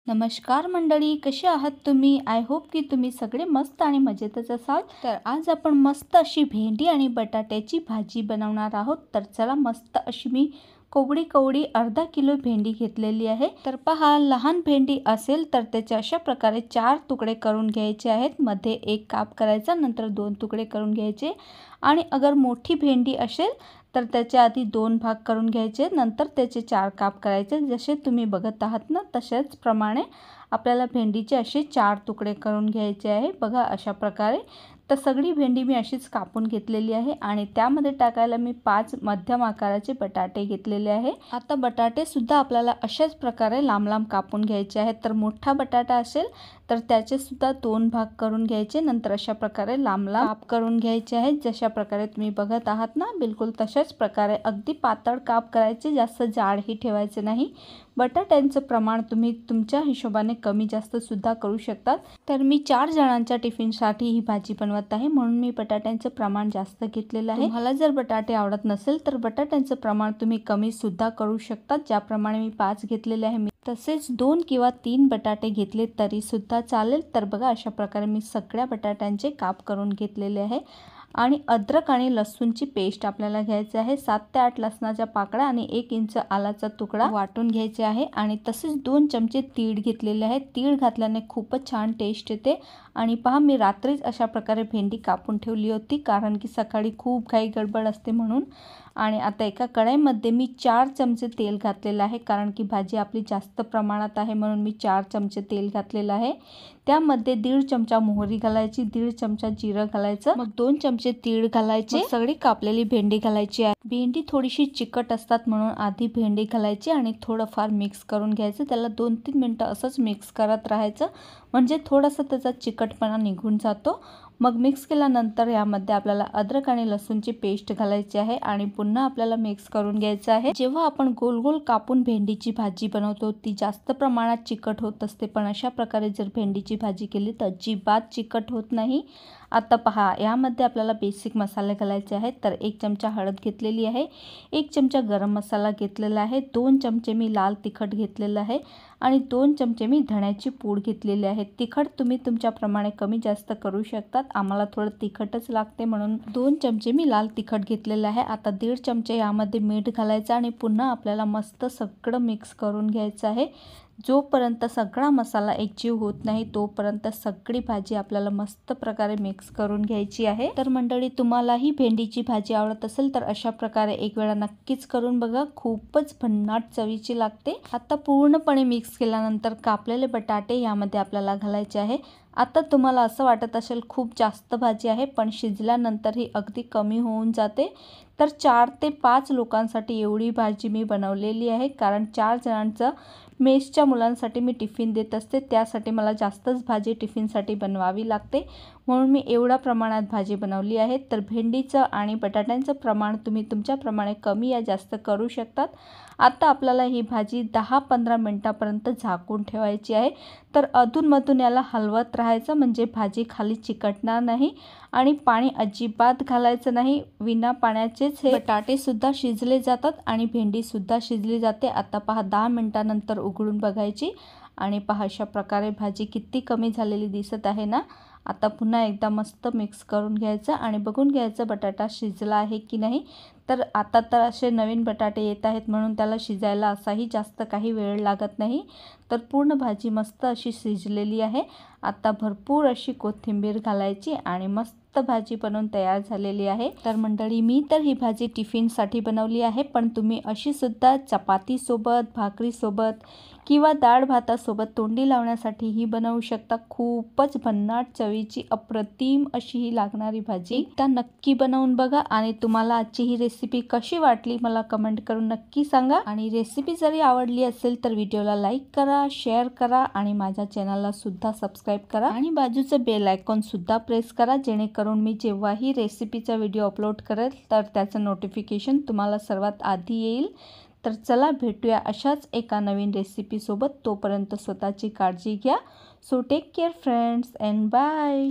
नमस्कार मंडळी, कसे आहात तुम्ही? आय होप की तुम्ही सगळे मस्त आणि मजेतच असाल. तर आज आपण मस्त अशी भेंडी आणि बटाट्याची भाजी बनवणार आहोत. तर चला, मस्त अशी मी कवडी अर्धा किलो भेंडी घेतलेली आहे. तर पहा, लहान भेंडी असेल तर त्याचे अशा प्रकारे 4 तुकडे करून घ्यायचे आहेत. मध्ये एक काप करायचा, नंतर 2 तुकडे करून घ्यायचे. आणि अगर मोठी भेंडी असेल तर त्याचे आधी 2 भाग करून घ्यायचे, नंतर त्याचे 4 काप करायचे. जसे तुम्ही बघत आहात ना, तशाच प्रमाणे आपल्याला भेंडीचे असे 4 तुकडे करून घ्यायचे आहे. बघा, अशा प्रकारे. तर सगळी भेंडी मी अशीच कापून घेतलेली आहे आणि त्यामध्ये टाकायला मी 5 मध्यम आकाराचे बटाटे घेतलेले आहे. आता बटाटे सुद्धा आपल्याला अशाच प्रकारे लांब लांब कापून घ्यायचे आहेत. तर मोठा बटाटा असेल तर त्याचे सुद्धा 2 भाग करून घ्यायचे, नंतर अशा प्रकारे लांब लांब काप करून घ्यायचे आहेत. जशा प्रकारे तुम्ही बघत आहात ना, बिलकुल तशाच प्रकारे अगदी पातळ काप करायचे, जास्त जाडही ठेवायचे नाही. बटाट्यांचं प्रमाण तुम्ही तुमच्या हिशोबाने कमी जास्त सुद्धा करू शकतात. तर मी 4 जणांच्या टिफिनसाठी ही भाजी बनवत आहे, म्हणून मी बटाट्यांचं प्रमाण जास्त घेतलेलं आहे. तुम्हाला जर बटाटे आवडत नसेल तर बटाट्यांचं प्रमाण तुम्ही कमी सुद्धा करू शकता. ज्याप्रमाणे मी 5 घेतलेले आहे, तसेच 2 किंवा 3 बटाटे घेतले तरी सुद्धा चालेल. तर बघा, अशा प्रकारे मी सगळ्या बटाट्यांचे काप करून घेतलेले आहे. आणि अद्रक आणि लसूणची पेस्ट आपल्याला घ्यायची आहे. 7 ते 8 लसणाच्या पाकळ्या आणि 1 इंच आलाचा तुकडा वाटून घ्यायचे आहे. आणि तसेच 2 चमचे तीळ घेतलेले आहेत. तीळ घातल्याने खूपच छान टेस्ट येते. आणि पहा, मी रात्रीच अशा प्रकारे भेंडी कापून ठेवली होती, कारण की सकाळी खूप घाई गडबड असते म्हणून. आणि आता एका कढईमध्ये मी 4 चमचे तेल घातलेलं आहे, कारण की भाजी आपली जास्त प्रमाणात आहे म्हणून मी 4 चमचे तेल घातलेलं आहे. त्यामध्ये 1.5 चमचा मोहरी घालायची, 1.5 चमचा जिरं घालायचं, मग 2 चमचे तीळ घालायचे, सगळी कापलेली भेंडी घालायची आहे. भेंडी थोडीशी चिकट असतात म्हणून आधी भेंडी घालायची आणि थोडंफार मिक्स करून घ्यायचं. त्याला 2-3 मिनटं असंच मिक्स करत राहायचं, म्हणजे थोडासा त्याचा चिकटपणा निघून जातो. मग मिक्स केल्यानंतर यामध्ये आपल्याला अद्रक आणि लसूणची पेस्ट घालायची आहे आणि पुन्हा आपल्याला मिक्स करून घ्यायचं आहे. जेव्हा आपण गोल गोल कापून भेंडीची भाजी बनवतो ती जास्त प्रमाणात चिकट होत असते, पण अशा प्रकारे जर भेंडीची भाजी केली तर अजिबात चिकट होत नाही. आता पहा, यामध्ये आपल्याला बेसिक मसाले घालायचे आहेत. तर 1 चमचा हळद घेतलेली आहे, 1 चमचा गरम मसाला घेतलेला आहे, 2 चमचे मी लाल तिखट घेतलेलं आहे आणि 2 चमचे मी धण्याची पूड घेतलेली आहे. तिखट तुम्ही तुमच्याप्रमाणे कमी जास्त करू शकतात. आम्हाला थोडं तिखटच लागते म्हणून 2 चमचे मी लाल तिखट घेतलेलं आहे. आता 1.5 चमचे यामध्ये मीठ घालायचं आणि पुन्हा आपल्याला मस्त सगळं मिक्स करून घ्यायचं आहे. जोपर्यंत सगळा मसाला एकजीव होत नाही तोपर्यंत सगळी भाजी आपल्याला मस्त प्रकारे मिक्स करून घ्यायची आहे. तर मंडळी, तुम्हालाही भेंडीची भाजी आवडत असेल तर अशा प्रकारे एक वेळा नक्कीच करून बघा, खूपच भन्नाट चवीची लागते. आता पूर्णपणे मिक्स केल्यानंतर कापलेले बटाटे यामध्ये आपल्याला घालायचे आहे. आता तुम्हाला असं वाटत असेल खूप जास्त भाजी आहे, पण शिजल्यानंतर ही अगदी कमी होऊन जाते. तर 4 ते 5 लोकांसाठी एवढी भाजी मी बनवलेली आहे, कारण 4 जणांचं मेसच्या मुलांसाठी मी टिफिन देत असते, त्यासाठी मला जास्तच भाजी टिफिनसाठी बनवावी लागते, म्हणून मी एवढ्या प्रमाणात भाजी बनवली आहे. तर भेंडीचं आणि बटाट्यांचं प्रमाण तुम्ही तुमच्याप्रमाणे कमी या जास्त करू शकतात. आता आपल्याला ही भाजी 10-15 मिनटापर्यंत झाकून ठेवायची आहे. तर अधूनमधून याला हलवत राहायचं, म्हणजे भाजी खाली चिकटणार नाही. आणि पाणी अजिबात घालायचं नाही. विना पाण्याचेच हे बटाटे सुद्धा शिजले जातात आणि भेंडी सुद्धा शिजली जाते. आता पहा, 10 मिनटानंतर उघडून बघायची आणि पहा, अशा प्रकारे भाजी किती कमी झालेली दिसत आहे ना. आता पुन्हा एकदा मस्त मिक्स करून घ्यायचं आणि बघून घ्यायचं बटाटा शिजला आहे की नाही. तर आता तर असे नवीन बटाटे येत आहेत म्हणून त्याला शिजायला असाही जास्त काही वेळ लागत नाही. तर पूर्ण भाजी मस्त अशी शिजलेली आहे. आता भरपूर अशी कोथिंबीर घालायची आणि मस्त भाजी बनवून तयार झालेली आहे. तर मंडळी, मी तर ही भाजी टिफिनसाठी बनवली आहे, पण तुम्ही अशी सुद्धा चपातीसोबत, भाकरीसोबत किंवा डाळ भातासोबत तोंडी लावण्यासाठी ही बनवू शकता. खूपच भन्नाट चवीची अप्रतिम अशी ही लागणारी भाजी. एकदा नक्की बनवून बघा आणि तुम्हाला आजची ही रेसिपी कशी वाटली मला कमेंट करून नक्की सांगा. आणि रेसिपी जरी आवडली असेल तर व्हिडिओला लाईक करा, शेअर करा आणि माझ्या चॅनलला सुद्धा सबस्क्राईब करा आणि बाजूचं बेल आयकॉन सुद्धा प्रेस करा, जेणेकरून मी जेव्हाही रेसिपीचा व्हिडिओ अपलोड करेल तर त्याचं नोटिफिकेशन तुम्हाला सर्वात आधी येईल. तर चला, भेटूया अशाच एका नवीन रेसिपीसोबत. तोपर्यंत स्वतःची काळजी घ्या. So take care friends and bye.